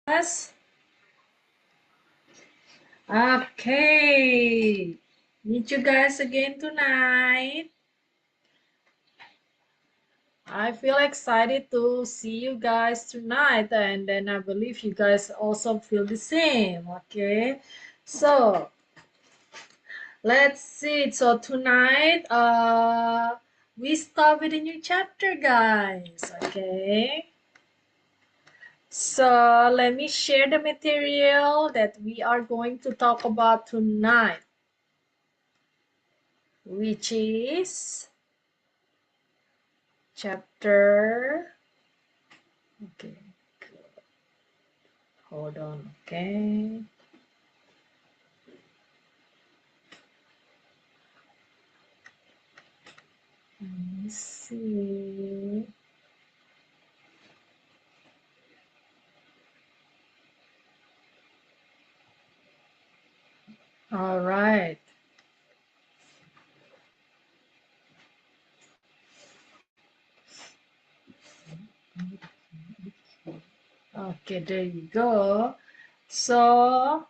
Yes. Okay. Meet you guys again tonight. I feel excited to see you guys tonight, and then I believe you guys also feel the same. Okay. So let's see. So tonight, we start with a new chapter, guys. Okay. So let me share the material that we are going to talk about tonight, which is chapter. Okay, hold on. Okay, let me see. All right. Okay, there you go. So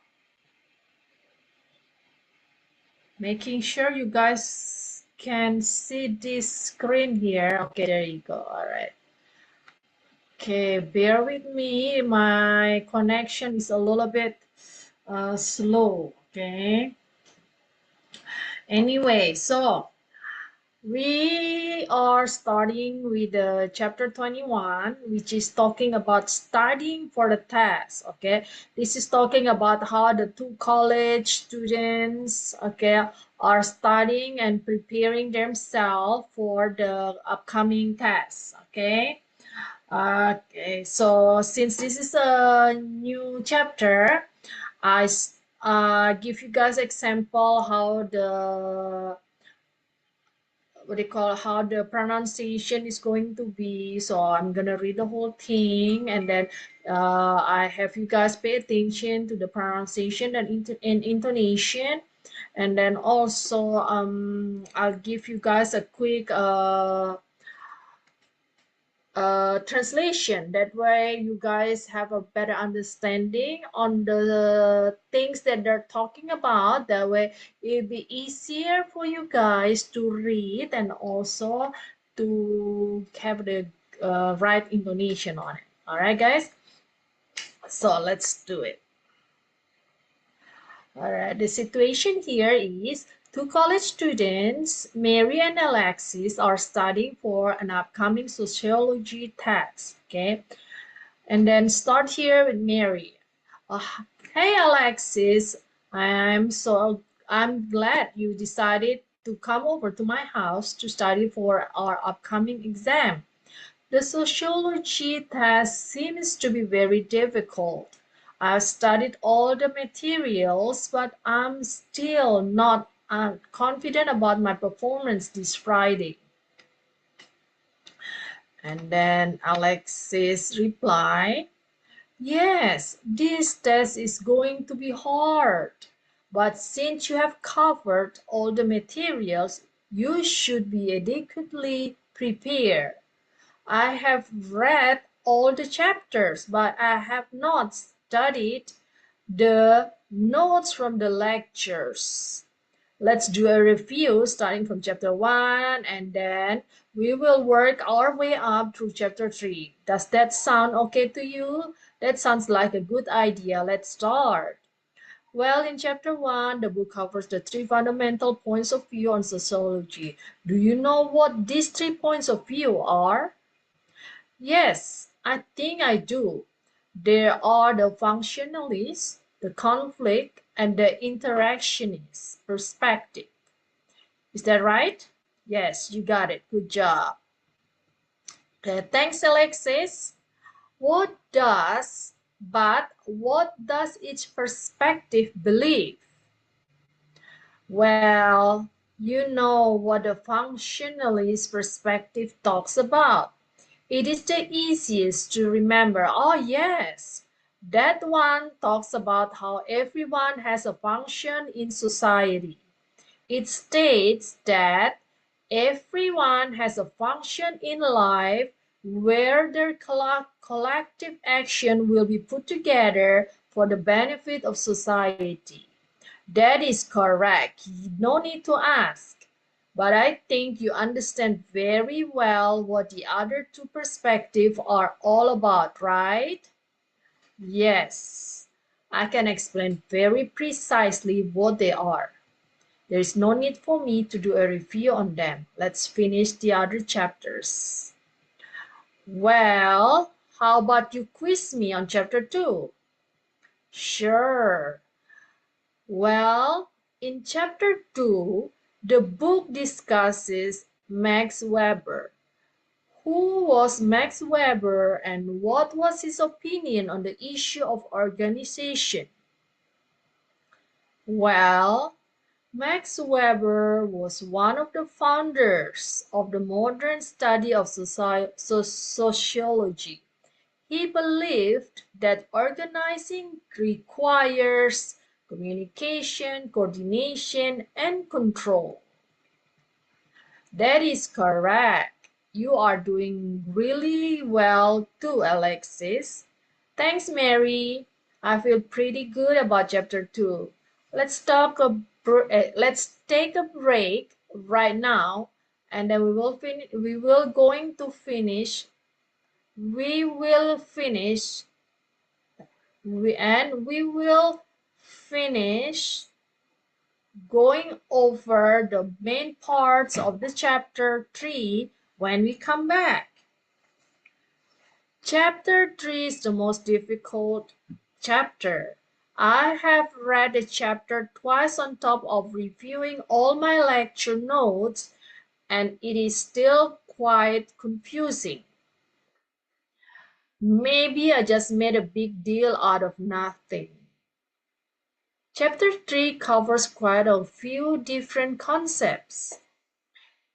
making sure you guys can see this screen here. Okay, there you go. All right. Okay, bear with me. My connection is a little bit slow. Okay. Anyway, so we are starting with chapter 21, which is talking about studying for the test. Okay, this is talking about how the two college students, okay, are studying and preparing themselves for the upcoming tests. Okay. Okay, so since this is a new chapter, I give you guys example how the what they call how the pronunciation is going to be. So I'm gonna read the whole thing, and then I have you guys pay attention to the pronunciation and intonation, and then also I'll give you guys a quick translation. That way you guys have a better understanding on the things that they're talking about. That way it'll be easier for you guys to read and also to have the right intonation on it. All right, guys, so let's do it. All right, the situation here is two college students, Mary and Alexis, are studying for an upcoming sociology test. Okay, and then start here with Mary. Uh, Hey Alexis, I'm glad you decided to come over to my house to study for our upcoming exam. The sociology test seems to be very difficult. I've studied all the materials, but I'm still not confident about my performance this Friday. And then Alexis replied, Yes, this test is going to be hard, but since you have covered all the materials, you should be adequately prepared. I have read all the chapters, but I have not studied the notes from the lectures. Let's do a review starting from chapter 1, and then we will work our way up through chapter 3. Does that sound okay to you? That sounds like a good idea. Let's start. Well, in chapter 1, the book covers the three fundamental points of view on sociology. Do you know what these 3 points of view are? Yes, I think I do. There are the functionalist, the conflict, and the interactionist perspective. Is that right? Yes, you got it. Good job. Okay, thanks, Alexis. What does each perspective believe? Well, you know what the functionalist perspective talks about. It is the easiest to remember. Oh, yes. That one talks about how everyone has a function in society. It states that everyone has a function in life where their collective action will be put together for the benefit of society. That is correct. No need to ask. But I think you understand very well what the other two perspectives are all about, right? Yes, I can explain very precisely what they are. There is no need for me to do a review on them. Let's finish the other chapters. Well, how about you quiz me on chapter 2? Sure. Well, in chapter 2, the book discusses Max Weber. Who was Max Weber and what was his opinion on the issue of organization? Well, Max Weber was one of the founders of the modern study of sociology. He believed that organizing requires communication, coordination, and control. That is correct. You are doing really well too, Alexis. Thanks, Mary. I feel pretty good about chapter 2. Let's take a break right now, and then we will finish we will finish going over the main parts of the chapter 3 when we come back. Chapter 3 is the most difficult chapter. I have read the chapter twice on top of reviewing all my lecture notes, and it is still quite confusing. Maybe I just made a big deal out of nothing. Chapter 3 covers quite a few different concepts.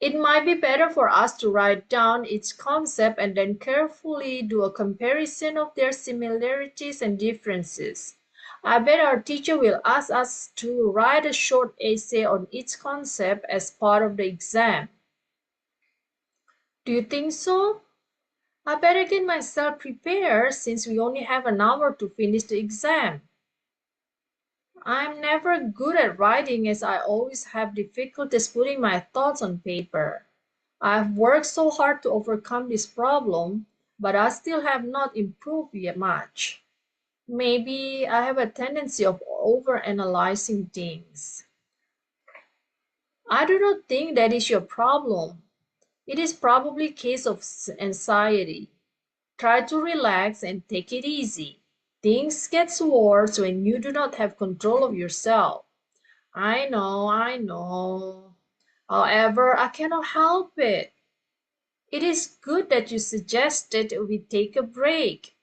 It might be better for us to write down each concept and then carefully do a comparison of their similarities and differences. I bet our teacher will ask us to write a short essay on each concept as part of the exam. Do you think so? I better get myself prepared since we only have an hour to finish the exam. I'm never good at writing as I always have difficulties putting my thoughts on paper. I've worked so hard to overcome this problem, but I still have not improved yet much. Maybe I have a tendency of overanalyzing things. I do not think that is your problem. It is probably a case of anxiety. Try to relax and take it easy. Things get worse when you do not have control of yourself. I know, I know. However, I cannot help it. It is good that you suggested we take a break.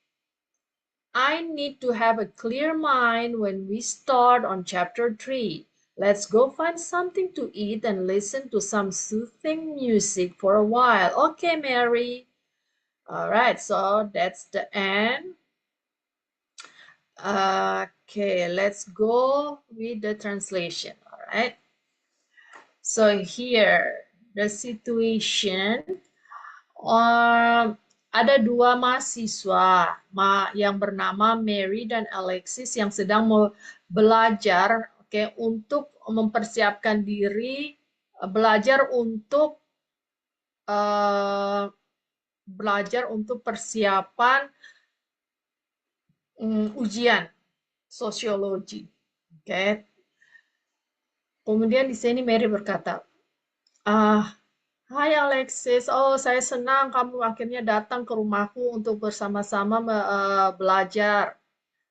I need to have a clear mind when we start on chapter 3. Let's go find something to eat and listen to some soothing music for a while. Okay, Mary. All right, so that's the end. Okay, let's go with the translation. All right. So here, the situation. Ada dua mahasiswa yang bernama Mary dan Alexis yang sedang belajar, untuk mempersiapkan diri, belajar untuk persiapan ujian sosiologi. Kemudian di sini Mary berkata, Hai Alexis, saya senang kamu akhirnya datang ke rumahku untuk bersama-sama belajar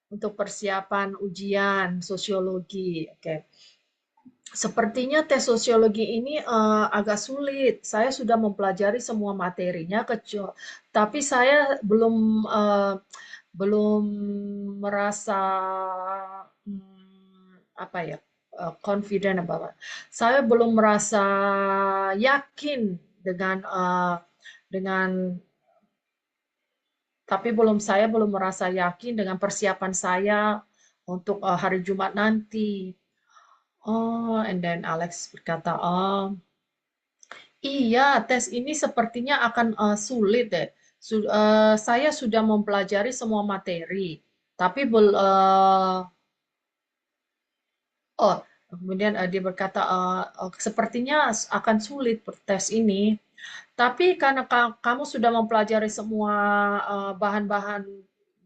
untuk persiapan ujian sosiologi. Sepertinya tes sosiologi ini agak sulit. Saya sudah mempelajari semua materinya, tapi saya belum merasa confident about it. Saya belum merasa yakin tapi saya belum merasa yakin dengan persiapan saya untuk hari Jumat nanti. And then Alex berkata, iya, tes ini sepertinya akan sulit deh. Saya sudah mempelajari semua materi, tapi oh, kemudian dia berkata, sepertinya akan sulit tes ini. Tapi karena kamu sudah mempelajari semua bahan-bahan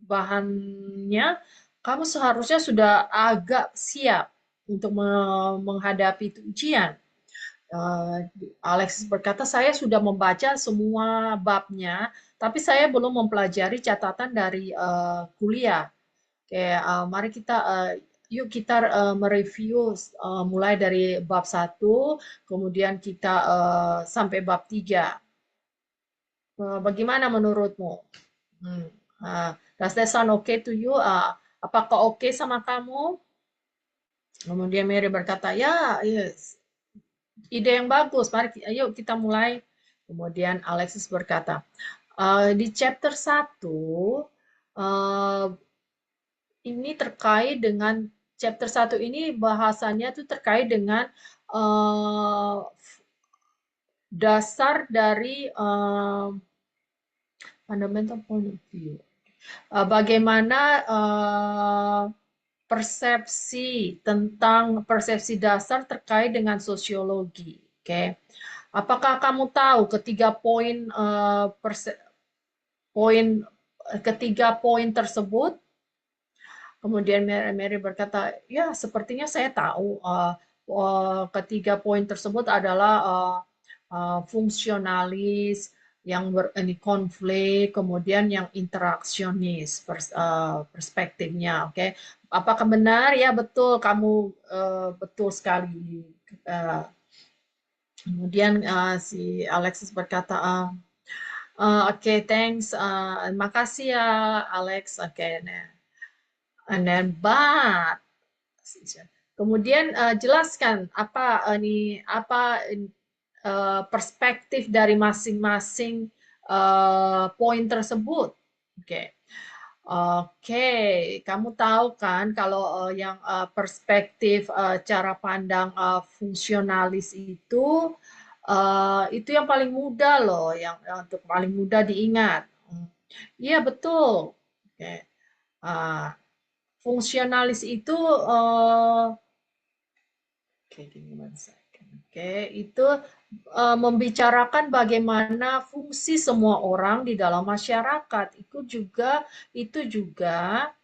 bahannya, kamu seharusnya sudah agak siap untuk menghadapi itu ujian. Eh, Alexis berkata, saya sudah membaca semua babnya, tapi saya belum mempelajari catatan dari kuliah. Oke, mari kita yuk kita mereview mulai dari bab satu, kemudian kita sampai bab 3. Bagaimana menurutmu? Hmm. Does that sound okay to you? Apakah oke okay sama kamu? Kemudian Mary berkata, ya, yes, ide yang bagus. Mari, ayo kita mulai. Kemudian Alexis berkata, di chapter 1, ini terkait dengan chapter 1 ini bahasanya tuh terkait dengan dasar dari fundamental point of view. Bagaimana persepsi dasar terkait dengan sosiologi. Oke, apakah kamu tahu ketiga poin tersebut? Kemudian Mary berkata, ya sepertinya saya tahu ketiga poin tersebut adalah fungsionalis, yang ini konflik, kemudian yang interaksionis perspektifnya. Oke, apakah benar? Ya betul, kamu betul sekali. Kemudian si Alexis berkata, oke, thanks, makasih ya Alex. Oke, nah. And then but kemudian jelaskan apa perspektif dari masing-masing poin tersebut. Oke. Oke, kamu tahu kan kalau yang perspektif cara pandang fungsionalis itu yang paling mudah loh, yang untuk paling mudah diingat. Iya betul. Oke. Uh, Fungsionalis itu itu membicarakan bagaimana fungsi semua orang di dalam masyarakat. Itu juga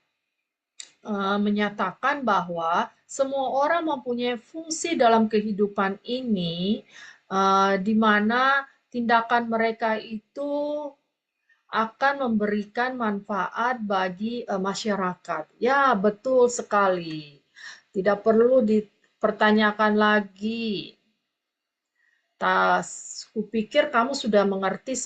menyatakan bahwa semua orang mempunyai fungsi dalam kehidupan ini, di mana tindakan mereka itu akan memberikan manfaat bagi masyarakat. Ya, betul sekali. Tidak perlu dipertanyakan lagi. Kupikir kamu sudah mengerti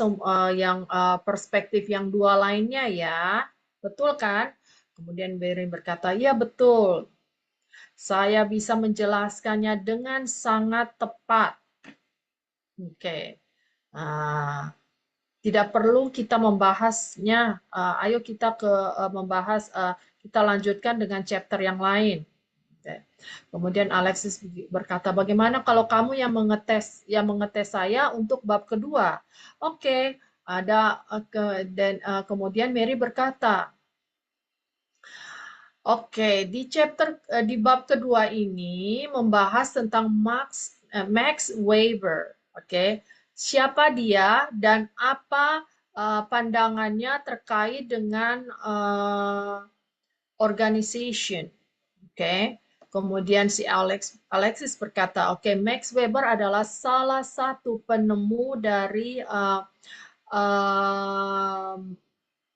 yang perspektif yang dua lainnya ya. Betul kan? Kemudian Bering berkata, ya betul. Saya bisa menjelaskannya dengan sangat tepat. Oke. Tidak perlu kita membahasnya. Ayo kita kita lanjutkan dengan chapter yang lain. Kemudian Alexis berkata, bagaimana kalau kamu yang mengetes saya untuk bab kedua? Oke, ada dan kemudian Mary berkata, oke, di bab kedua ini membahas tentang Max Weber. Oke, siapa dia dan apa pandangannya terkait dengan organization. Oke. Kemudian si Alexis berkata, oke, Max Weber adalah salah satu penemu dari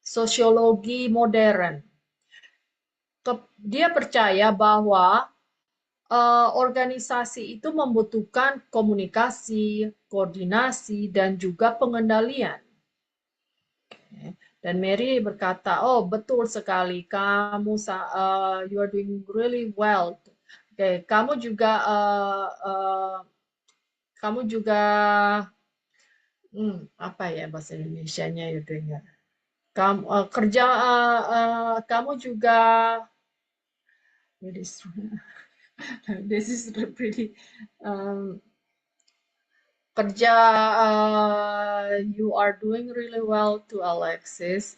sosiologi modern. Dia percaya bahwa organisasi itu membutuhkan komunikasi, koordinasi, dan juga pengendalian. Dan Mary berkata, oh betul sekali, you are doing really well. Kamu juga apa ya bahasa Indonesianya ya dengar. Kamu juga this is pretty kerja you are doing really well to Alexis.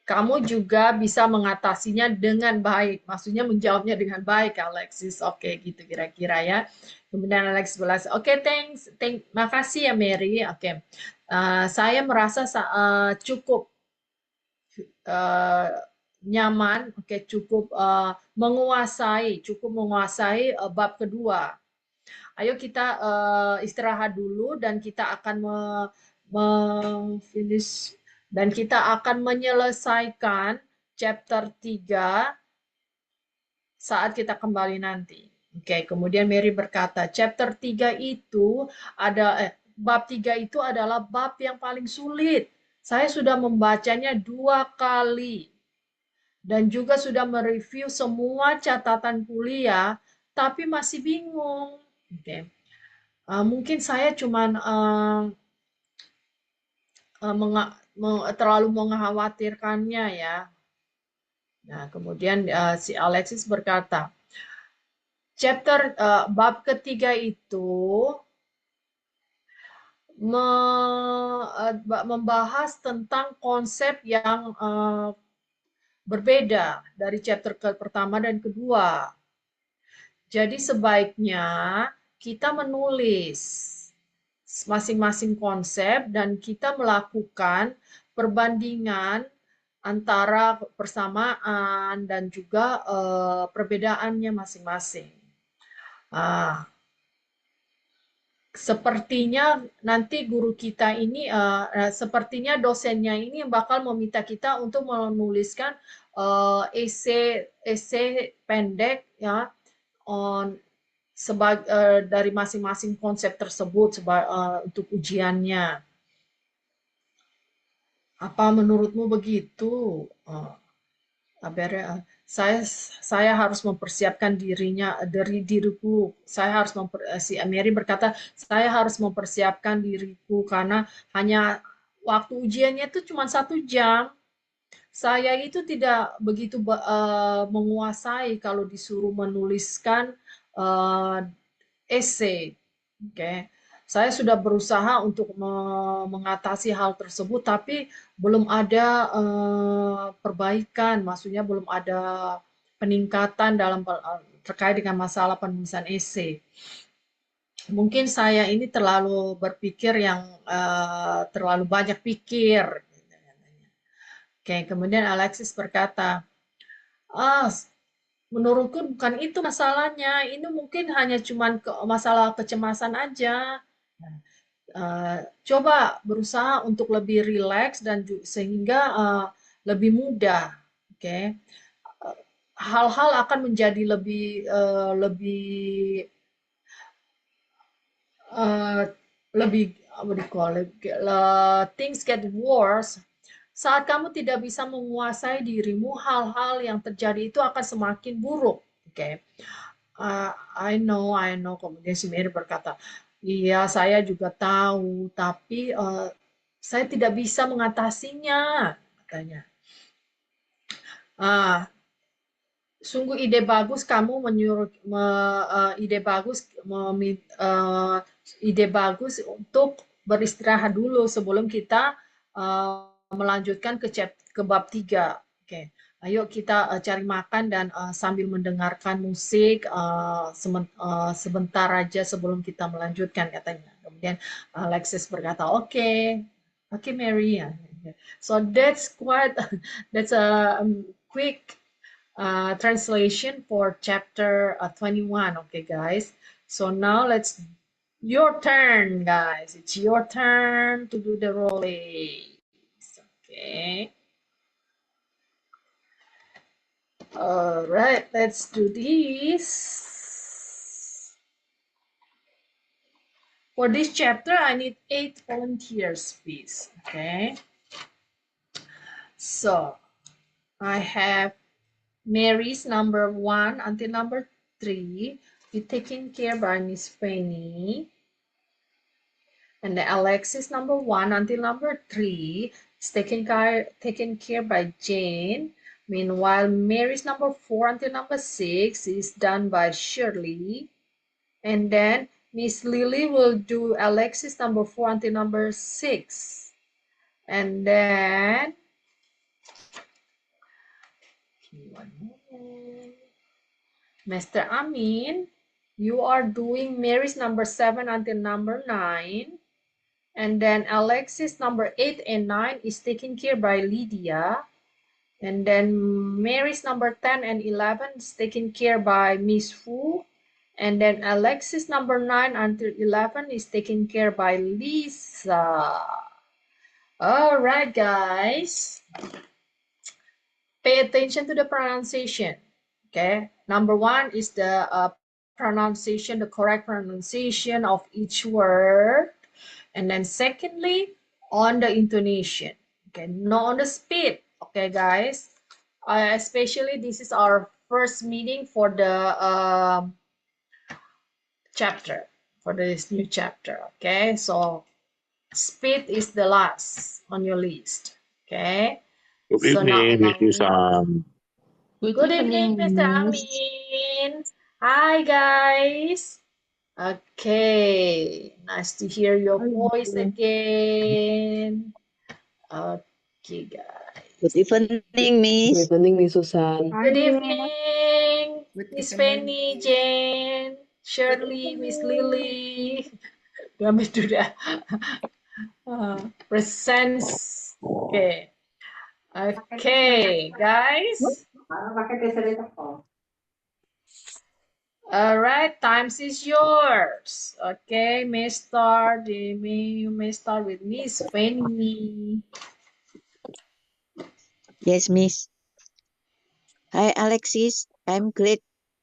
Kamu juga bisa mengatasinya dengan baik. Maksudnya menjawabnya dengan baik, Alexis. Oke, gitu kira-kira ya. Kemudian Alexis balas, oke, thanks. Makasih ya, Mary. Oke. Saya merasa cukup nyaman, oke, cukup menguasai bab kedua. Ayo kita istirahat dulu dan kita akan finish dan kita akan menyelesaikan chapter 3 saat kita kembali nanti. Oke, kemudian Mary berkata, chapter 3 itu bab 3 itu adalah bab yang paling sulit. Saya sudah membacanya 2 kali dan juga sudah mereview semua catatan kuliah, tapi masih bingung. Oke. Mungkin saya cuman terlalu mengkhawatirkannya ya. Nah, kemudian si Alexis berkata, bab ketiga itu membahas tentang konsep yang berbeda dari chapter pertama dan kedua. Jadi sebaiknya kita menulis masing-masing konsep dan kita melakukan perbandingan antara persamaan dan juga perbedaannya masing-masing. Sepertinya nanti guru kita ini, sepertinya dosennya ini bakal meminta kita untuk menuliskan esai pendek ya dari masing-masing konsep tersebut untuk ujiannya. Apa menurutmu begitu? Saya harus mempersiapkan dari diriku. Si Mary berkata, saya harus mempersiapkan diriku karena hanya waktu ujiannya itu cuma 1 jam. Saya itu tidak begitu menguasai kalau disuruh menuliskan esai. Okay. Saya sudah berusaha untuk mengatasi hal tersebut, tapi belum ada perbaikan, maksudnya belum ada peningkatan terkait dengan masalah penulisan esai. Mungkin saya ini terlalu berpikir yang terlalu banyak pikir. Oke, kemudian Alexis berkata, menurutku bukan itu masalahnya, ini mungkin hanya cuman masalah kecemasan aja. Coba berusaha untuk lebih rileks dan sehingga lebih mudah, oke? Hal-hal akan menjadi things get worse saat kamu tidak bisa menguasai dirimu. Hal-hal yang terjadi itu akan semakin buruk, oke? I know. Kemudian si Mary berkata, iya saya juga tahu, tapi saya tidak bisa mengatasinya, katanya. Sungguh ide bagus kamu ide bagus untuk beristirahat dulu sebelum kita melanjutkan ke bab 3. Oke. Ayo kita cari makan dan sambil mendengarkan musik sebentar aja sebelum kita melanjutkan, katanya. Kemudian Alexis berkata, oke, Mary. So that's a quick translation for chapter 21. Okay, guys. So now your turn, guys. It's your turn to do the rolling. Okay. All right, let's do this. For this chapter, I need 8 volunteers, please. Okay. So I have Mary's number 1 until number 3 be taken care by Miss Fanny. And the Alexis number 1 until number 3 is taken care by Jane. Meanwhile, Mary's number 4 until number 6 is done by Shirley. And then Miss Lily will do Alexis number 4 until number 6. And then, one moment. Mr. Amin, you are doing Mary's number 7 until number 9. And then Alexis number 8 and 9 is taken care by Lydia. And then Mary's number 10 and 11 is taken care by Miss Fu. And then Alexis number 9 until 11 is taken care by Lisa. All right, guys. Pay attention to the pronunciation. Okay. Number 1 is the pronunciation, the correct pronunciation of each word. And then secondly, on the intonation. Okay, not on the speed. Okay, guys. Especially this is our first meeting for the chapter, for this new chapter. Okay, so speed is the last on your list. Okay. Good So now evening, allow Miss me. Susan. Good evening, Mr. Amin. Hi, guys. Okay, nice to hear your voice again. Okay, guys. Good evening, Miss. Good evening, Miss Susan. Good evening, Good Miss evening. Fanny, Jane, Shirley, Miss Lily. Kami sudah presents. Okay. Okay, guys. All right, times is yours. Okay, you may start with Miss Fanny. Yes, Miss. Hi, Alexis. I'm glad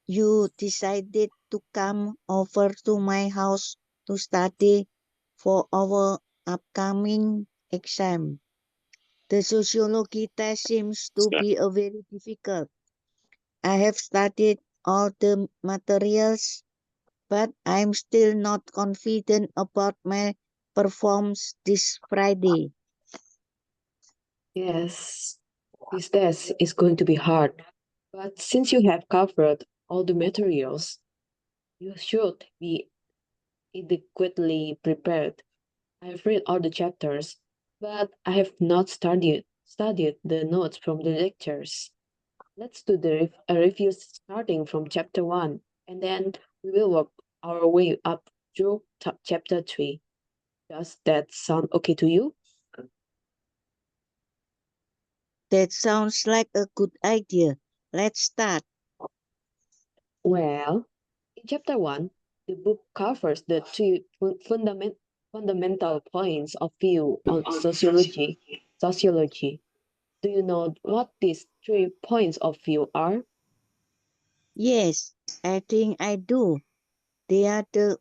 you decided to come over to my house to study for our upcoming exam. The sociology test seems to be a very difficult. I have studied all the materials, but I'm still not confident about my performance this Friday. Yes, this test is going to be hard, but since you have covered all the materials, you should be adequately prepared. I have read all the chapters, but I have not studied the notes from the lectures. Let's do a review starting from chapter 1, and then we will work our way up through chapter 3. Does that sound okay to you? That sounds like a good idea. Let's start. Well, in chapter 1, the book covers the three fundamental points of view on sociology. Do you know what these 3 points of view are? Yes, I think I do. They are the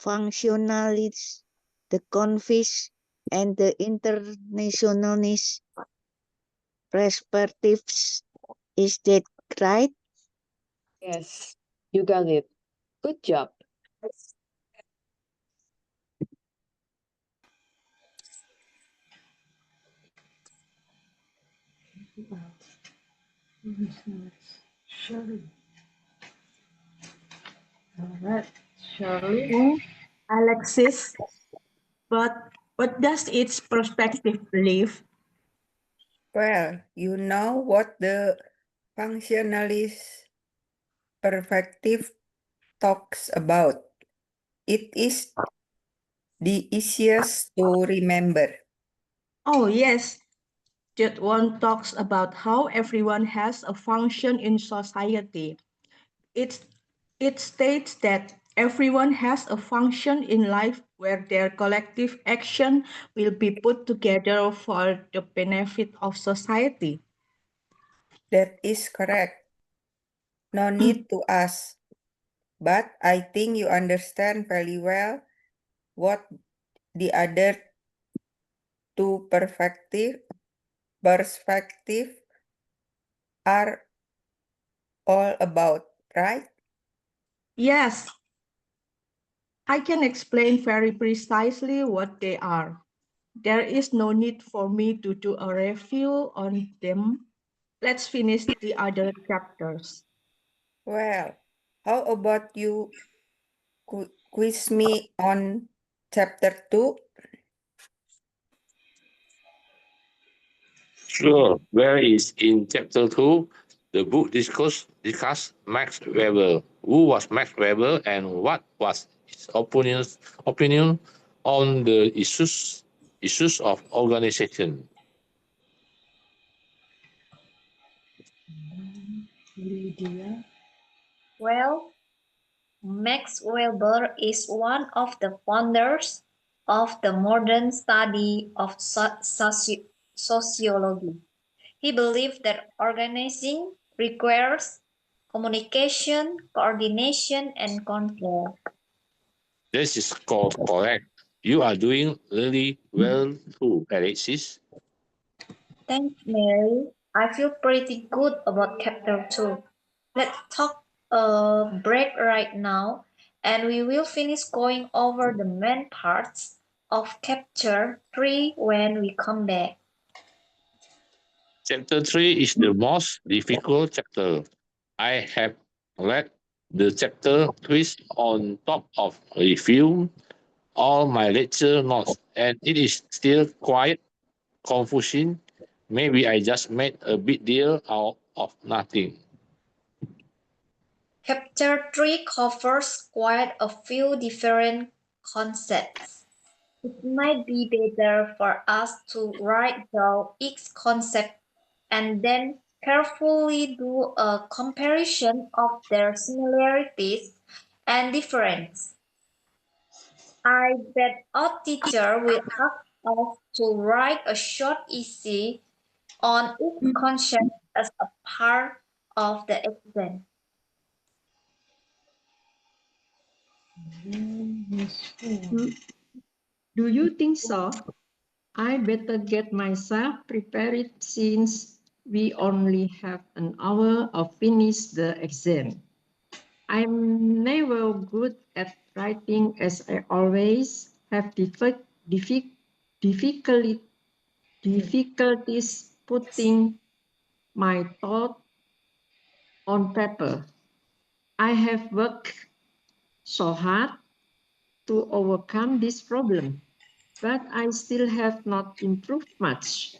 functionalists, the convict, and the internationalist perspectives. Is that right? Yes, you got it. Good job. Shirley. All right, Shirley. Alexis, but what does its perspective believe? Well, you know what the functionalist perspective talks about. It is the easiest to remember. Oh, yes. That one talks about how everyone has a function in society. It, it states that everyone has a function in life where their collective action will be put together for the benefit of society. That is correct. No need to ask. But I think you understand very well what the other two perspective are all about, right? Yes, I can explain very precisely what they are. There is no need for me to do a review on them. Let's finish the other chapters. Well, how about you? quiz me on chapter 2? Sure. Where is in chapter 2, the book discuss Max Weber. Who was Max Weber and what was his opinion on the issues of organization? Lydia. Well, Max Weber is one of the founders of the modern study of sociology. He believed that organizing requires communication, coordination, and control. This is correct. You are doing really well too, Alexis. Thanks, Mary. I feel pretty good about chapter 2. Let's talk a break right now, and we will finish going over the main parts of chapter 3 when we come back. Chapter 3 is the most difficult chapter. I have read the chapter twist on top of review all my lecture notes, and it is still quite confusing. Maybe I just made a big deal out of nothing. Chapter 3 covers quite a few different concepts. It might be better for us to write down each concept and then carefully do a comparison of their similarities and differences. I bet our teacher will ask us to write a short essay on each concept as a part of the exam. Do you think so? I better get myself prepared since we only have an hour to finish the exam. I'm never good at writing as I always have difficulties putting my thought on paper. I have worked so hard to overcome this problem, but I still have not improved much.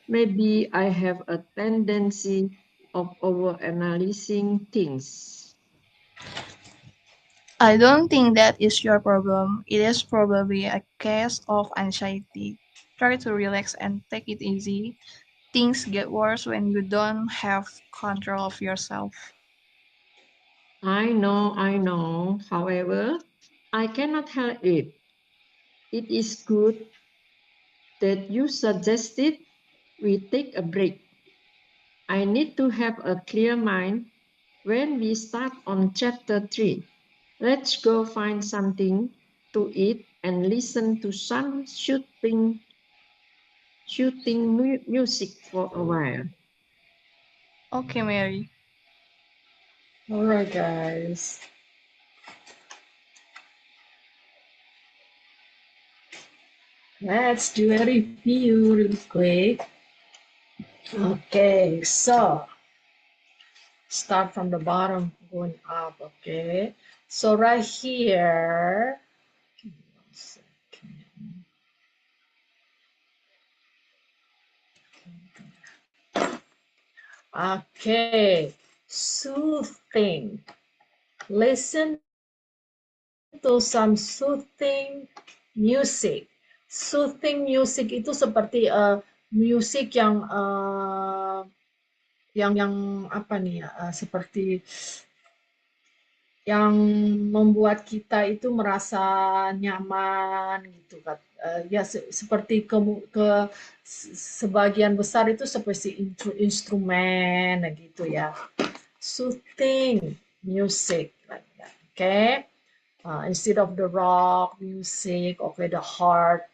Maybe I have a tendency of overanalyzing things. I don't think that is your problem. It is probably a case of anxiety. Try to relax and take it easy. Things get worse when you don't have control of yourself. I know. However, I cannot help it. It is good that you suggested we take a break. I need to have a clear mind when we start on chapter 3. Let's go find something to eat and listen to some music for a while. Okay, Mary. All right, guys. Let's do a review really quick. Okay, so start from the bottom going up. Okay, so right here, give me 1 second. Okay, soothing. Listen to some soothing music. Soothing music itu seperti musik yang apa nih ya, seperti yang membuat kita itu merasa nyaman gitu kan. Ya seperti sebagian besar itu seperti instrumen gitu ya. Soothing music like that. Okay. Instead of the rock music, okay, the hard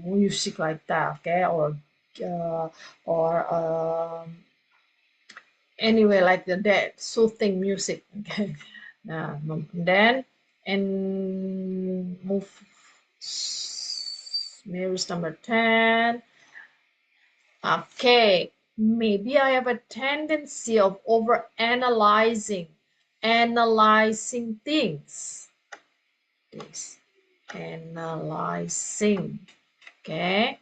music like that, okay, or anyway like that soothing music, okay. Now then and move Mary's number 10. Okay, maybe I have a tendency of overanalyzing things. this. Analyzing. Okay.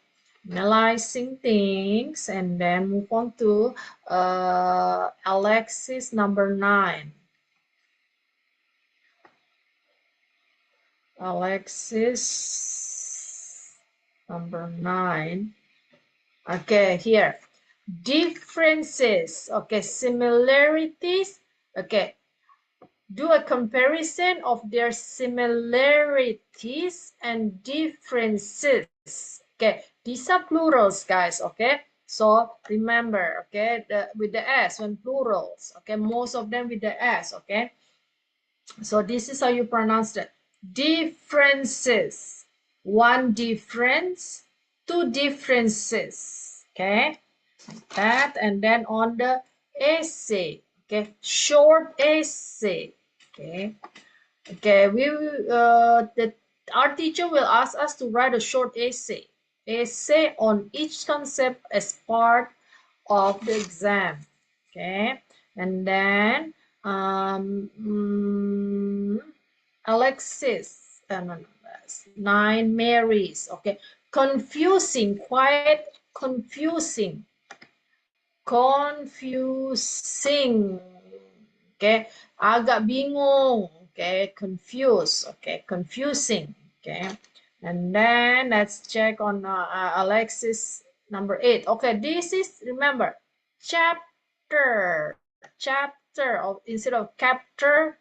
Analyzing things, and then move on to Alexis number 9. Alexis number 9. Okay, here. Differences. Okay, similarities. Okay. Do a comparison of their similarities and differences. Okay, these are plurals, guys. Okay, so remember, okay, with the S when plurals. Okay, most of them with the S. Okay, so this is how you pronounce it. Differences. One difference, two differences. Okay, like that, and then on the essay. Okay, short essay. Okay. Okay, our teacher will ask us to write a short essay on each concept as part of the exam. Okay, and then Alexis, no, 9 Marys. Okay, confusing, quite confusing. Okay, agak bingung. Okay, confused. Okay, confusing. Okay, and then let's check on Alexis number 8. Okay, this is, remember, chapter instead of chapter,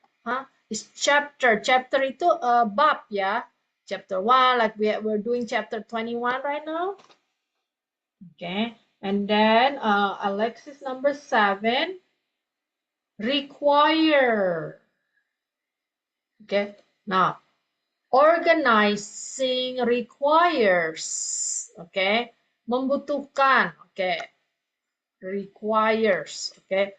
is chapter. Chapter itu bab ya. Chapter 1, like we're doing chapter 21 right now. Okay, and then Alexis number 7, require. Okay, now organizing requires. Okay, membutuhkan. Okay, requires. Okay,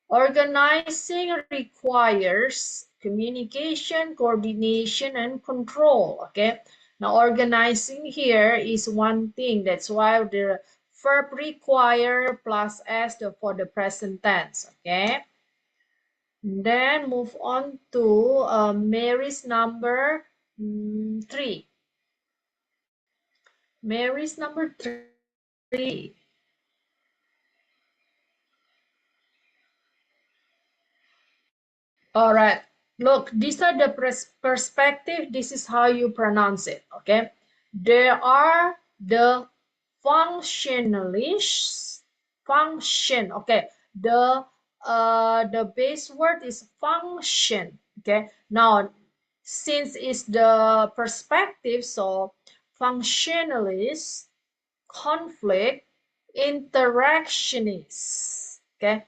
organizing requires communication, coordination, and control. Okay, now organizing here is one thing. That's why the verb require plus s for the present tense. Okay, then move on to Mary's number 3. Mary's number 3. All right. Look, these are the perspective. This is how you pronounce it. Okay. There are the functionalists. Function. Okay. The base word is function. Okay. Now, since it's the perspective, so functionalists, conflict, interactionists. Okay.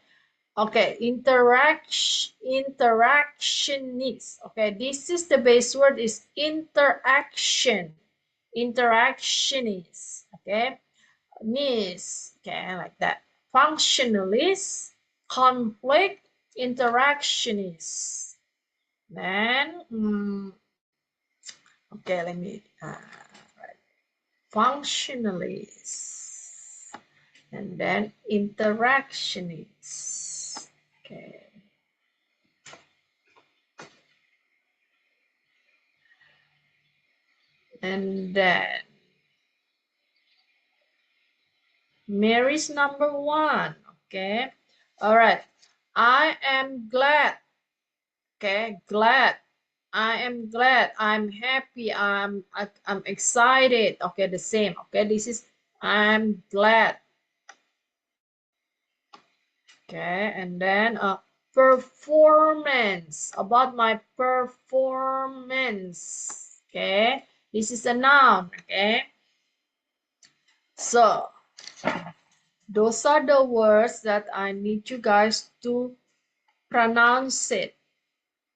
Okay, interactionist. Okay, this is the base word is interaction. Interactionist. Okay, nis. Okay, like that. Functionalist, conflict, interactionist. Then, okay, let me write. Functionalist, and then interactionist. Okay. And then Mary's number 1. Okay. All right. I am glad. Okay. Glad. I am glad. I'm happy. I'm excited. Okay. The same. Okay. This is I'm glad. Okay. And then performance. About my performance. Okay. This is a noun. Okay. So those are the words that I need you guys to pronounce it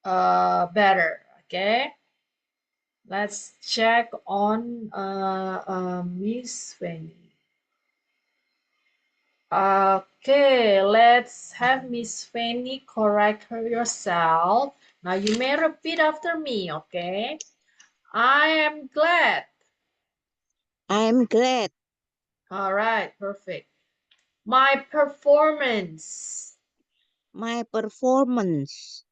better. Okay. Let's check on Miss Fanny. Okay, let's have Miss Fanny correct her yourself. Now you may repeat after me, okay? I am glad. I am glad. All right, perfect. My performance. My performance.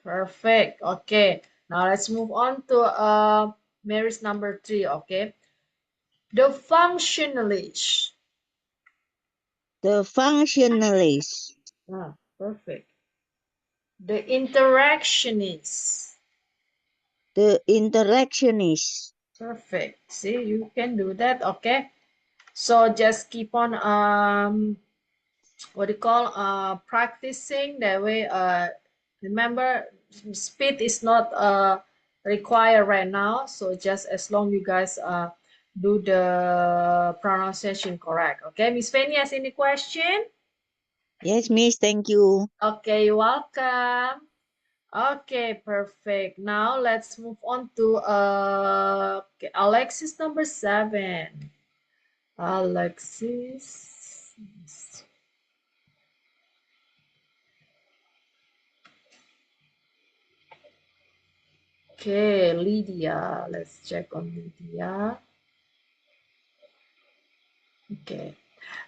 Perfect. Okay. Now let's move on to Mary's number 3, okay? The functionalist. The functionalist. Ah, perfect. The interactionist. The interactionist. Perfect. See, you can do that, okay? So just keep on what do you call practicing that way. Remember, speed is not required right now, so just as long you guys do the pronunciation correct. Okay, Miss Fanny has any question? Yes, Miss, thank you. Okay, you're welcome. Okay, perfect. Now let's move on to okay, Alexis number 7. Alexis. Okay, Lydia. Let's check on Lydia. Okay,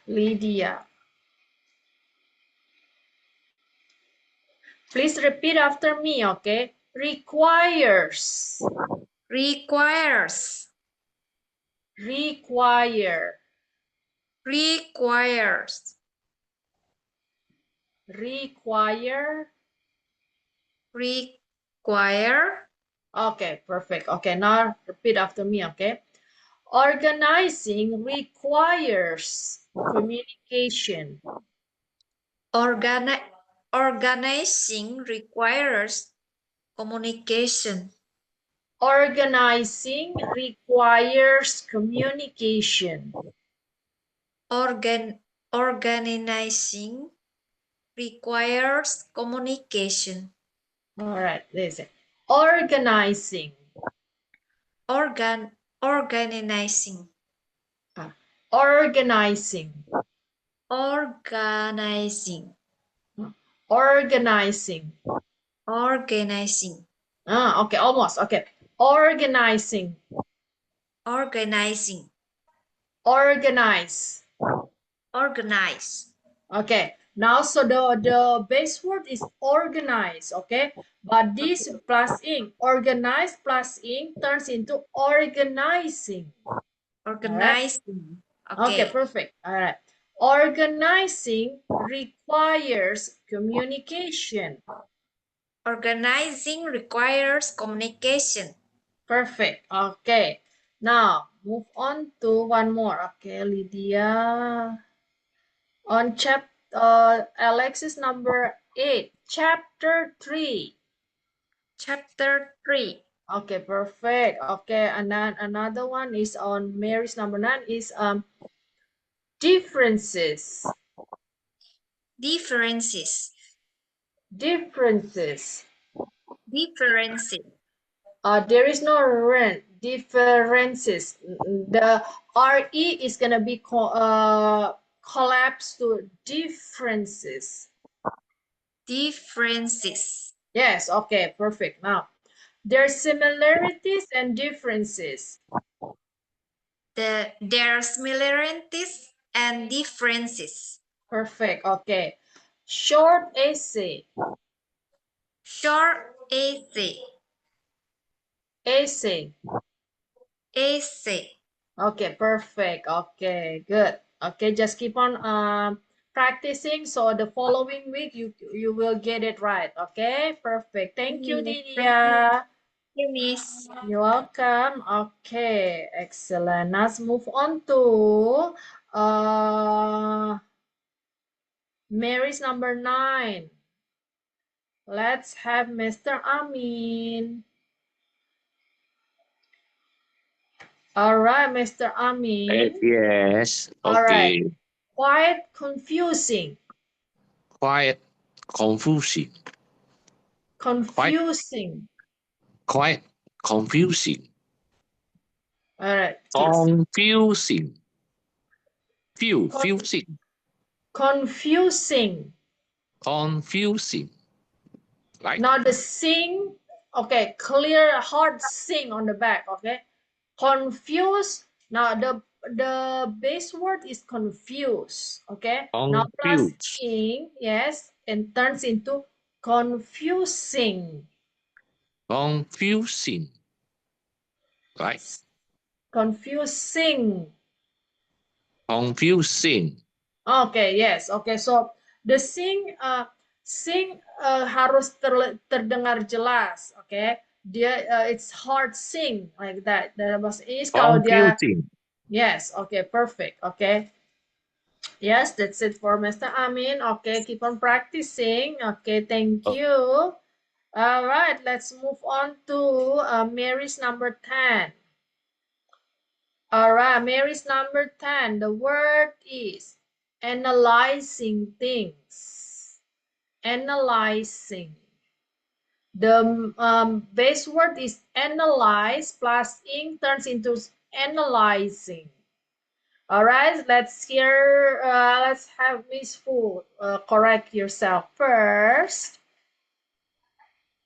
Lydia. Please repeat after me, okay? Requires. Requires. Require. Requires. Require. Require. Okay, perfect. Okay, now repeat after me, okay? Organizing requires communication. Organizing requires communication. Organizing requires communication. Organizing requires communication. All right, listen. Organizing. Organizing. Organizing. Organizing. Organizing. Organizing. Okay, almost. Okay. Organizing. Organizing. Organize. Organize. Okay. Now, so the base word is organize, okay? But this plus ing, organize plus ing turns into organizing. Organizing. Okay, perfect. All right. Organizing requires communication. Organizing requires communication. Perfect. Okay. Now, move on to one more. Okay, Lydia. On Alexis number 8, chapter 3. Chapter 3. Okay, perfect. Okay, and then another one is on Mary's number 9 is differences. Differences. Differences. Differences. There is no differences. The RE is gonna be collapsed to differences. Differences. Yes, okay, perfect. Now, there's similarities and differences. There are similarities and differences. Perfect, okay. Short essay. Short essay. Essay. Essay. Okay, perfect. Okay, good. Okay, just keep on practicing. So the following week you will get it right. Okay, perfect. Thank you, Lydia. Thank you, Miss. You're welcome. Okay, excellent. Let's move on to Mary's number 9. Let's have Mr. Amin. All right, Mr. Amin. Yes. All Okay. right. Quite confusing. Quite confusing. Confusing. Quite confusing. All right. Confusing. Confusing. Confusing. Confusing. Like Now the sing, okay, clear, hard sing on the back, okay? Confuse. Now the base word is confuse, okay? Now plus confused. ing, yes, and turns into confusing. Confusing. Right? Confusing. Confusing. Okay, yes. Okay, so the sing harus terdengar jelas, oke. Okay? Dia it's hard sing like that. Dalam bahasa Inggris kalau dia Confusing. yes, okay, perfect. Okay. Yes, that's it for Mr. Amin. Okay, keep on practicing. Okay, thank you. All right, let's move on to Mary's number 10. All right, Mary's number 10. The word is analyzing things. Analyzing. The base word is analyze plus ing turns into analyzing. All right, let's have Miss Fu correct yourself first.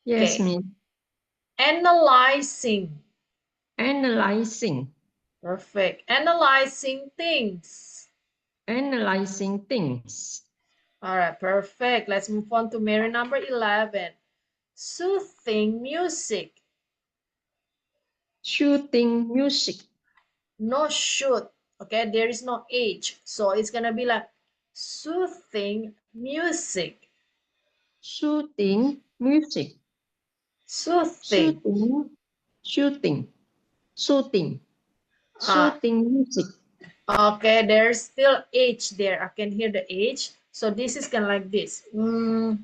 Yes, Okay. Miss. Analyzing. Analyzing. Perfect. Analyzing things. Analyzing things. All right, perfect. Let's move on to Mary number 11. Soothing music. Shooting music. No shoot. Okay, there is no H. So it's going to be like soothing music. Shooting music. Soothing. Shooting. Shooting music. Okay, there's still H there. I can hear the H. So this is kind of like this. No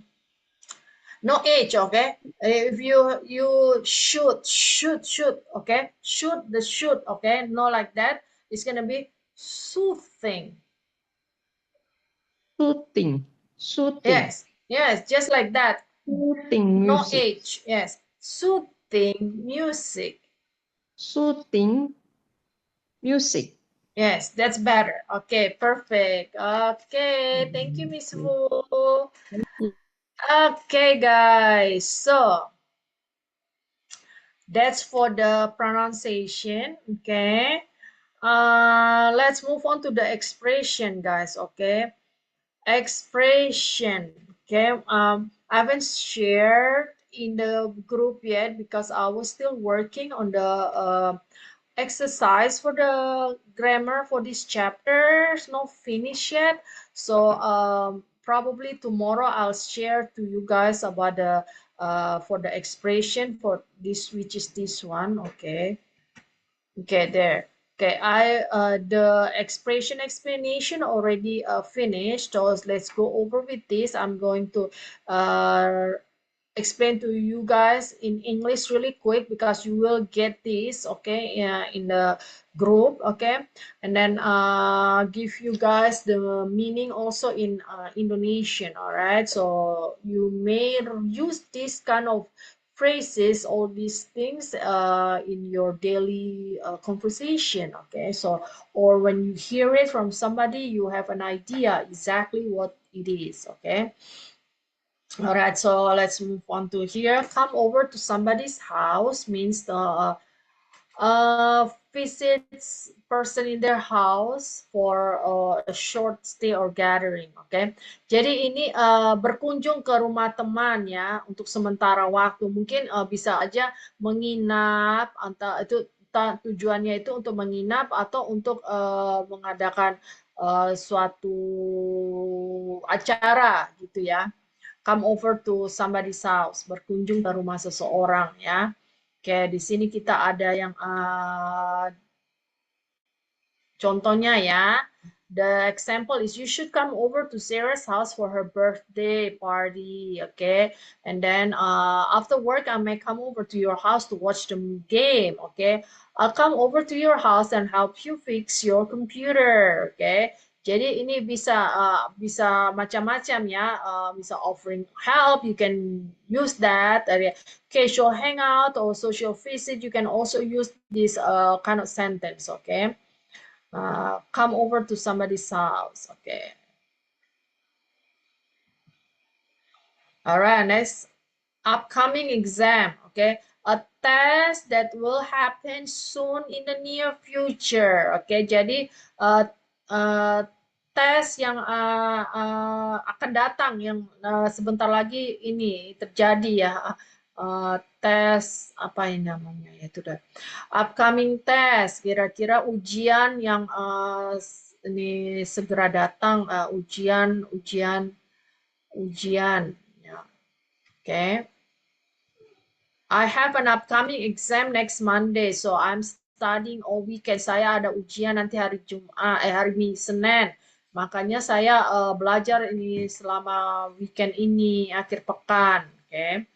H, okay? If you shoot, okay? Shoot, okay? No like that. It's gonna be soothing. Shooting. Yes, just like that. Shooting No music. H, yes. Soothing music. Shooting music. Yes, that's better. Okay, perfect. Okay, thank you, Miss Wu. Okay, guys. So that's for the pronunciation. Okay. Let's move on to the expression, guys. Okay. Expression. Okay. I haven't shared in the group yet because I was still working on the exercise for the grammar for this chapter. It's not finished yet. So probably tomorrow I'll share to you guys about the for the expression for this, which is this one. Okay. Okay, there. Okay, the expression explanation already finished. So let's go over with this. I'm going to explain to you guys in English really quick because you will get this, okay, in the group, okay, and then give you guys the meaning also in Indonesian. All right, so you may use this kind of phrases, all these things in your daily conversation, okay, so or when you hear it from somebody you have an idea exactly what it is, okay. All right, so let's move on to here. Come over to somebody's house means the visits person in their house for a short stay or gathering. Okay, jadi ini berkunjung ke rumah teman ya untuk sementara waktu. Mungkin bisa aja menginap, entah itu tujuannya itu untuk menginap atau untuk mengadakan suatu acara gitu ya. Come over to somebody's house, berkunjung ke rumah seseorang ya. Oke, di sini kita ada yang contohnya ya. The example is you should come over to Sarah's house for her birthday party, okay? And then after work, I may come over to your house to watch the game, okay? I'll come over to your house and help you fix your computer, okay? Jadi ini bisa macam-macam ya, bisa offering help, you can use that. Casual hangout or social visit, you can also use this kind of sentence, okay? Come over to somebody's house, okay? All right, next, upcoming exam, okay? A test that will happen soon in the near future, okay? Jadi tes yang akan datang yang sebentar lagi ini terjadi ya. tes apa ini namanya ya itu dah. Upcoming test, kira-kira ujian yang ini segera datang, ujian ya. Okay. I have an upcoming exam next Monday, so I'm studying all weekend. Saya ada ujian nanti hari Senin. Makanya saya belajar ini selama weekend ini, akhir pekan. Okay.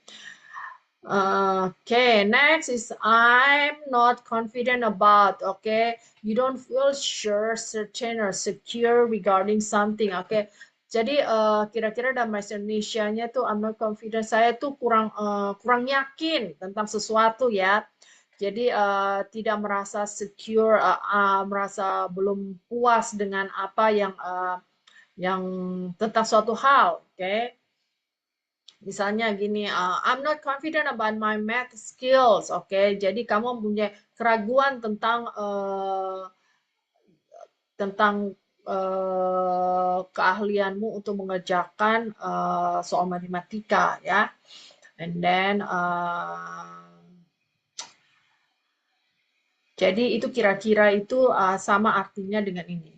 Okay, next is I'm not confident about. Okay, you don't feel sure, certain, or secure regarding something. Okay, jadi kira-kira dalam bahasa Indonesia-nya tuh I'm not confident. Saya tuh kurang yakin tentang sesuatu ya. Jadi tidak merasa secure, merasa belum puas dengan apa yang tentang suatu hal. Okay. Misalnya gini, I'm not confident about my math skills, oke? Jadi kamu punya keraguan tentang keahlianmu untuk mengerjakan soal matematika, ya. And then, jadi itu kira-kira itu sama artinya dengan ini.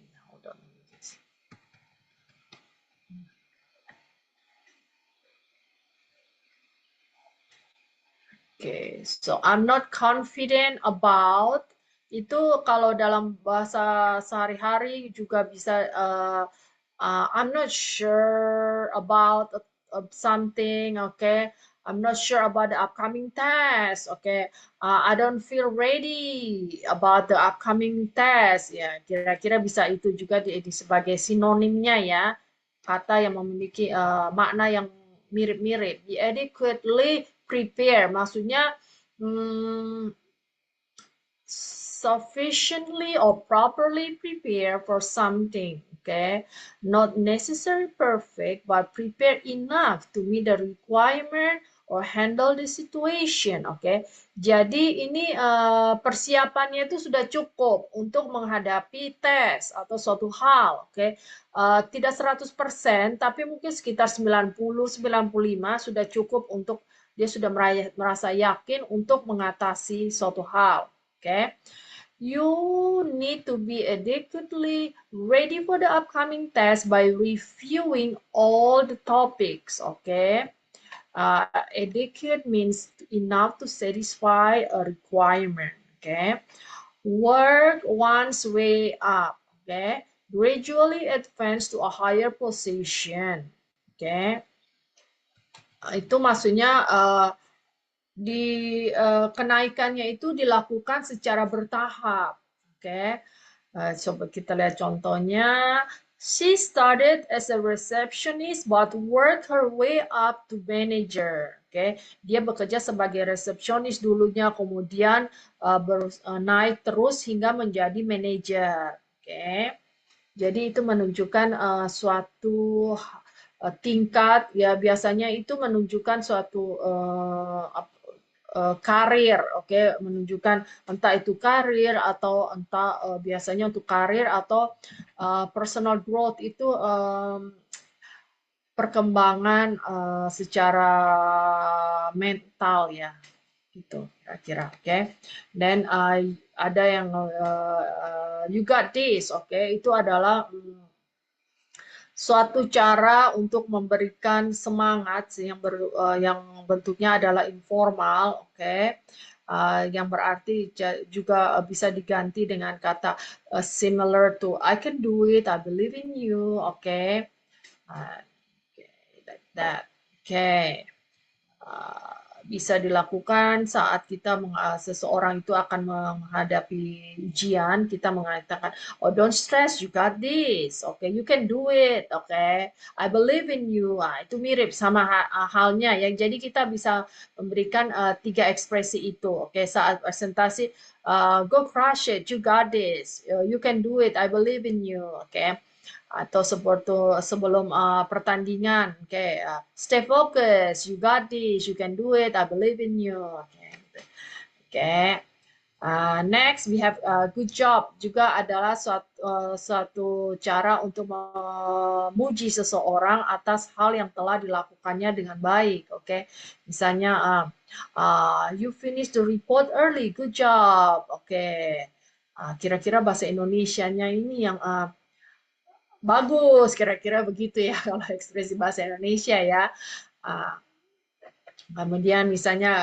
Okay, so I'm not confident about itu kalau dalam bahasa sehari-hari juga bisa I'm not sure about something, okay? I'm not sure about the upcoming test, okay? I don't feel ready about the upcoming test, ya. Kira-kira bisa itu juga sebagai sinonimnya ya, kata yang memiliki makna yang mirip-mirip. Be adequately prepare, maksudnya sufficiently or properly prepare for something, okay? Not necessarily perfect, but prepare enough to meet the requirement or handle the situation, okay? Jadi ini persiapannya itu sudah cukup untuk menghadapi tes atau suatu hal, okay? Tidak 100%, tapi mungkin sekitar 90-95 sudah cukup untuk dia sudah merasa yakin untuk mengatasi suatu hal. Okay, you need to be adequately ready for the upcoming test by reviewing all the topics. Okay, adequate means enough to satisfy a requirement. Okay, work one's way up. Okay, gradually advance to a higher position. Okay, itu maksudnya kenaikannya itu dilakukan secara bertahap. Oke. Coba kita lihat contohnya. She started as a receptionist but worked her way up to manager. Oke. Dia bekerja sebagai resepsionis dulunya, kemudian naik terus hingga menjadi manajer. Oke. Jadi itu menunjukkan suatu tingkat, ya biasanya itu menunjukkan suatu karir, oke, menunjukkan entah itu karir atau entah biasanya untuk karir atau personal growth itu perkembangan secara mental ya, gitu kira-kira, oke. Dan ada yang you got this, oke, itu adalah suatu cara untuk memberikan semangat yang bentuknya adalah informal, oke. Yang berarti juga bisa diganti dengan kata similar to I can do it, I believe in you, oke. Like that, oke. Bisa dilakukan saat kita seseorang itu akan menghadapi ujian, kita mengatakan, oh don't stress, you got this, okay, you can do it, okay, I believe in you. Itu mirip sama halnya yang jadi kita bisa memberikan 3 ekspresi itu, okay, saat presentasi, go crush it, you got this, you can do it, I believe in you, okay. Atau seperti sebelum pertandingan, okay, stay focused, you got this, you can do it, I believe in you, okay. Next, we have good job juga adalah suatu cara untuk memuji seseorang atas hal yang telah dilakukannya dengan baik. Oke, misalnya you finished the report early, good job. Oke, kira-kira bahasa Indonesianya ini yang bagus, kira-kira begitu ya kalau ekspresi bahasa Indonesia ya. Kemudian misalnya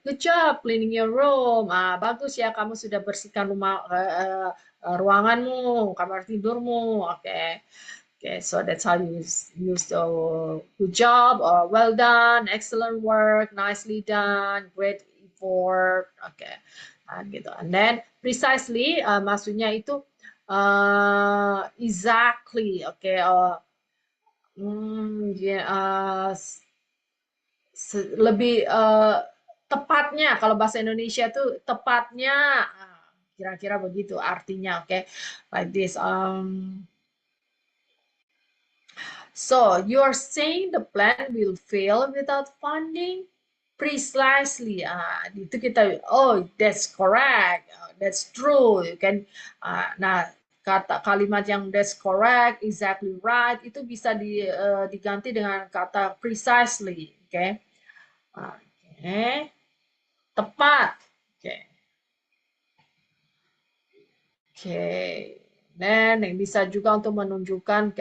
good job cleaning your room, bagus ya kamu sudah bersihkan rumah ruanganmu, kamar tidurmu, oke. Okay, so that's how you use the good job or well done, excellent work, nicely done, great effort, okay. Gitu. And then precisely maksudnya itu exactly, okay. Lebih tepatnya kalau bahasa Indonesia tuh tepatnya kira-kira begitu artinya, oke, like this. So you're saying the plan will fail without funding? Precisely. Itu kita, oh that's correct, that's true. You can, nah kalimat yang that's correct, exactly right itu bisa diganti dengan kata precisely, oke. Okay? Tepat. Oke. Dan yang bisa juga untuk menunjukkan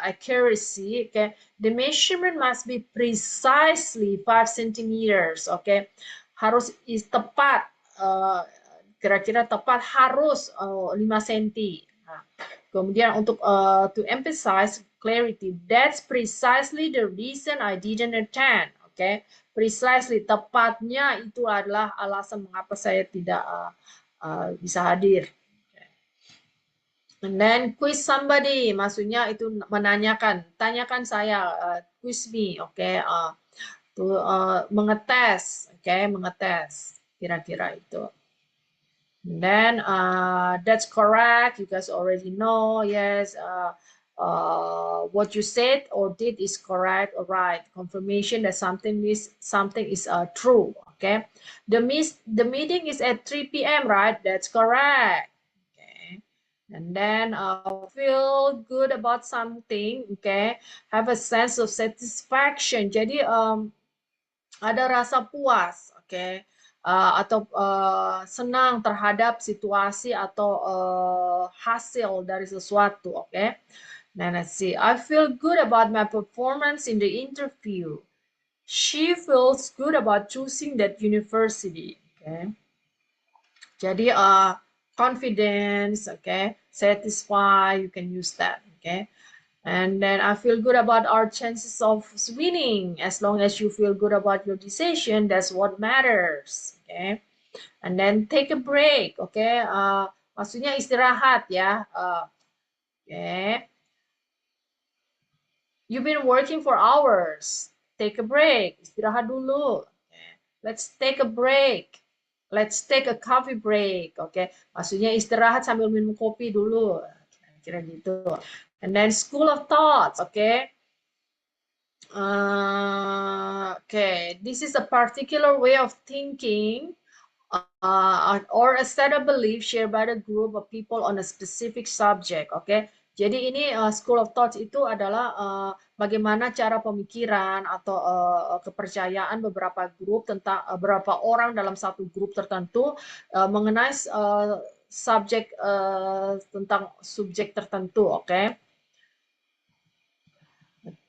accuracy. Okay. The measurement must be precisely 5 centimeters. Okay. Harus tepat. Kira-kira tepat harus 5 cm. Kemudian untuk to emphasize clarity, that's precisely the reason I didn't attend. Okay. Precisely, tepatnya itu adalah alasan mengapa saya tidak bisa hadir. And then quiz somebody, maksudnya itu menanyakan, tanyakan saya, quiz me, okay, mengetes, okay, mengetes, kira-kira itu. And then that's correct, you guys already know, yes, what you said or did is correct or right. Confirmation that something is true, okay. The meeting is at 3 p.m., right? That's correct. And then feel good about something, okay? Have a sense of satisfaction. Jadi ada rasa puas, okay? Atau senang terhadap situasi atau hasil dari sesuatu, okay? Now let's see. I feel good about my performance in the interview. She feels good about choosing that university, okay? Jadi confidence, okay, satisfy, you can use that, okay. And then I feel good about our chances of winning. As long as you feel good about your decision, that's what matters, okay. And then take a break, okay. Maksudnya istirahat ya, okay. You've been working for hours, take a break, istirahat dulu, okay. Let's take a break. Let's take a coffee break, okay? Maksudnya istirahat sambil minum kopi dulu, kira-kira gitu. And then school of thoughts, okay? Okay, this is a particular way of thinking or a set of beliefs shared by the group of people on a specific subject, okay? Jadi ini school of thoughts itu adalah bagaimana cara pemikiran atau kepercayaan beberapa grup tentang beberapa orang dalam satu grup tertentu mengenai subjek tentang subjek tertentu, oke? Okay?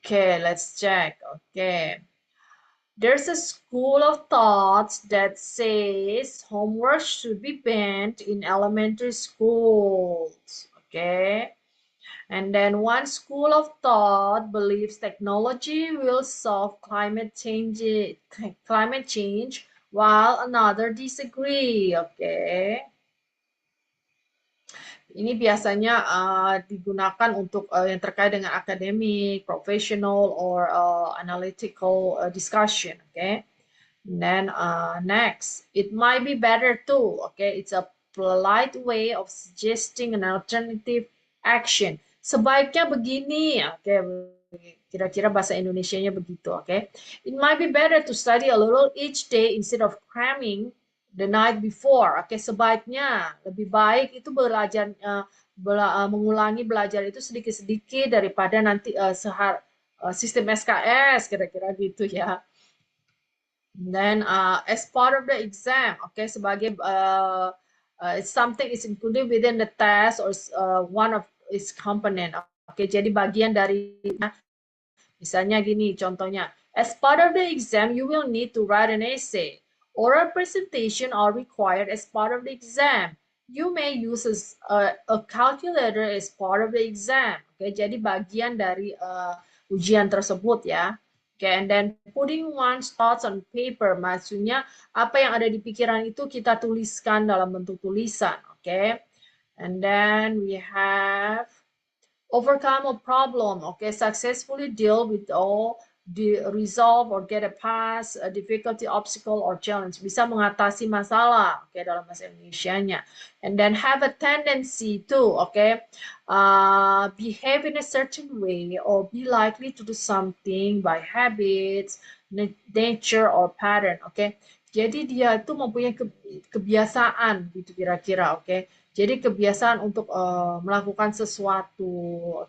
Okay, let's check. Okay. There's a school of thoughts that says homework should be banned in elementary schools, okay? And then one school of thought believes technology will solve climate change, while another disagree, okay? Ini biasanya digunakan untuk yang terkait dengan akademik, professional, or analytical discussion, okay? And then next, it might be better too, okay? It's a polite way of suggesting an alternative action. Sebaiknya begini, oke, kira-kira bahasa Indonesianya begitu, oke. It might be better to study a little each day instead of cramming the night before. Oke, sebaiknya lebih baik itu belajar mengulangi belajar itu sedikit-sedikit daripada nanti sistem SKS kira-kira gitu ya. Then as part of the exam, sebagai something is included within the test or one of its component. Jadi bagian dari misalnya gini contohnya, as part of the exam you will need to write an essay. Oral presentation are required as part of the exam. You may use a calculator as part of the exam. Jadi bagian dari ujian tersebut ya. And then putting one's thoughts on paper, maksudnya apa yang ada di pikiran itu kita tuliskan dalam bentuk tulisan, And then we have overcome a problem, successfully deal with all the resolve or get a pass a difficulty, obstacle or challenge, bisa mengatasi masalah, dalam bahasa Indonesianya. And then have a tendency to, behave in a certain way or be likely to do something by habits, nature or pattern, Jadi dia itu mempunyai kebiasaan gitu kira-kira, Jadi kebiasaan untuk melakukan sesuatu,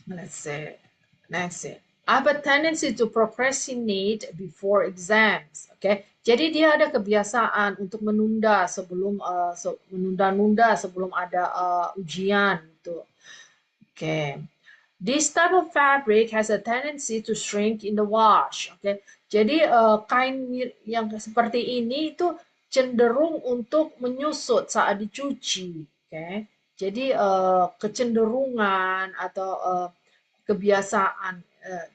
Let's see. Next. I have a tendency to procrastinate before exams, Jadi dia ada kebiasaan untuk menunda sebelum menunda-nunda sebelum ada ujian gitu. This type of fabric has a tendency to shrink in the wash, Jadi kain yang seperti ini itu cenderung untuk menyusut saat dicuci, Jadi kecenderungan atau kebiasaan,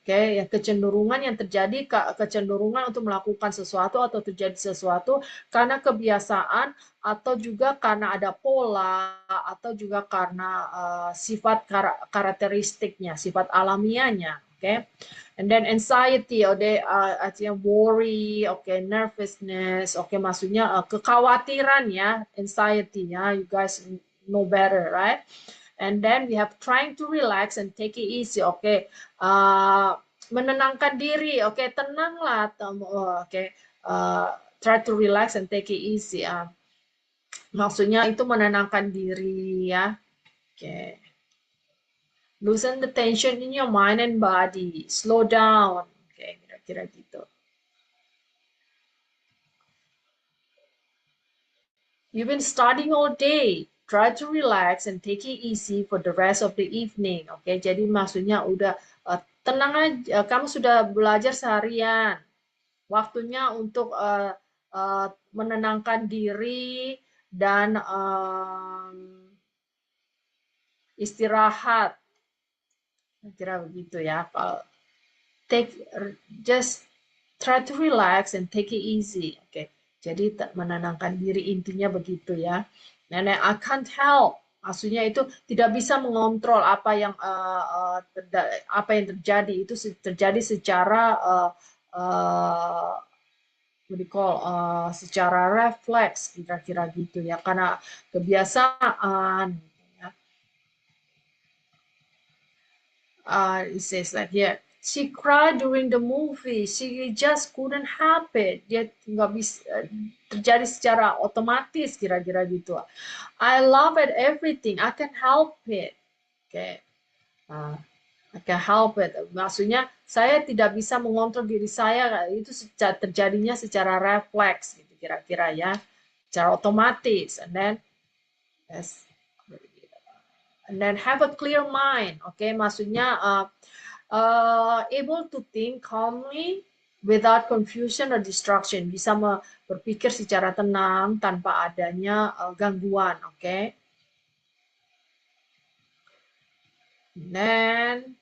yang kecenderungan yang terjadi kecenderungan untuk melakukan sesuatu atau terjadi sesuatu karena kebiasaan atau juga karena ada pola atau juga karena sifat karakteristiknya, sifat alamiahnya, And then anxiety, artinya worry, nervousness, maksudnya kekhawatiran ya, anxiety ya, you guys know better, right? And then we have trying to relax and take it easy, menenangkan diri, tenanglah, try to relax and take it easy, maksudnya itu menenangkan diri ya, loosen the tension in your mind and body, slow down, kira-kira gitu. You've been studying all day. Try to relax and take it easy for the rest of the evening. Jadi maksudnya udah tenang aja. Kamu sudah belajar seharian. Waktunya untuk menenangkan diri dan istirahat. Kira begitu ya. Just try to relax and take it easy. Jadi menenangkan diri intinya begitu ya. And I can't help, maksudnya itu tidak bisa mengontrol apa yang terjadi, itu terjadi secara secara refleks kira-kira gitu ya, karena kebiasaan. It says like here, she cried during the movie. She just couldn't help it. Dia nggak bisa, terjadi secara otomatis kira-kira gitu. I love it everything. I can help it. I can help it. Maksudnya saya tidak bisa mengontrol diri saya. Itu terjadinya secara refleks gitu kira-kira ya, secara otomatis. And then yes. And then have a clear mind, maksudnya able to think calmly without confusion or distraction, bisa berpikir secara tenang tanpa adanya gangguan, Then,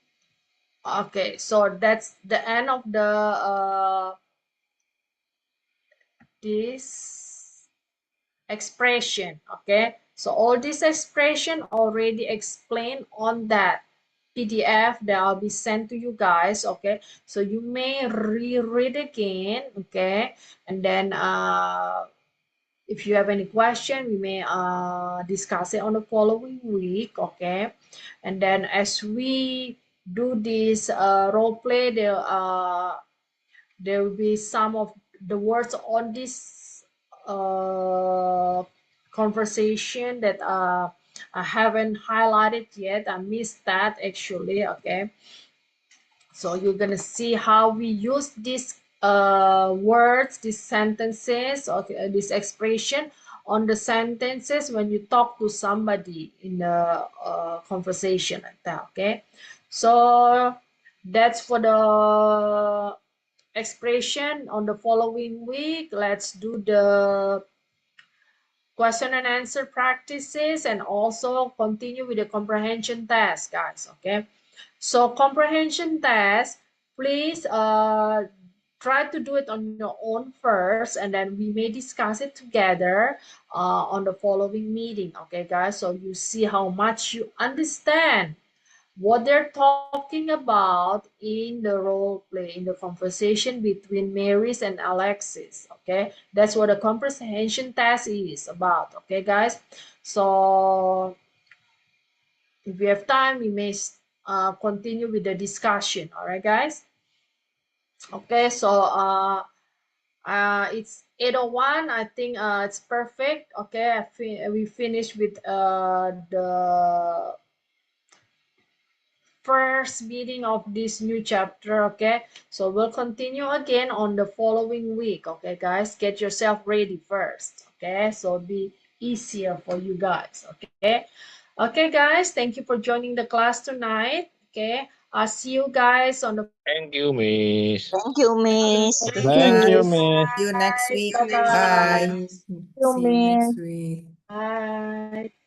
so that's the end of the this expression, So all this expression already explained on that PDF that I'll be sent to you guys, So you may reread again, And then if you have any question, we may discuss it on the following week, And then as we do this role play, there will be some of the words on this conversation that I haven't highlighted yet. I missed that actually. Okay, so you're gonna see how we use these words, these sentences, okay, this expression on the sentences when you talk to somebody in a conversation like that. Okay, so that's for the expression. On the following week, let's do the question and answer practices and also continue with the comprehension test, guys. Okay, so comprehension test, please try to do it on your own first, and then we may discuss it together on the following meeting. Okay, guys, so you see how much you understand what they're talking about in the role play, in the conversation between Marys and Alexis. Okay, that's what a comprehension test is about. Okay, guys, so if we have time, we may continue with the discussion. All right, guys. Okay, so it's 8:01. I think it's perfect. Okay, we finished with the first meeting of this new chapter. Okay, so we'll continue again on the following week. Okay, guys, get yourself ready first. Okay, so be easier for you guys. Okay, guys, thank you for joining the class tonight. Okay, I'll see you guys on the Thank you, Miss. Thank you, Miss. Thank you, Thank you, Miss. Miss. See you next week. bye bye. Bye. Bye. See you next week. Bye.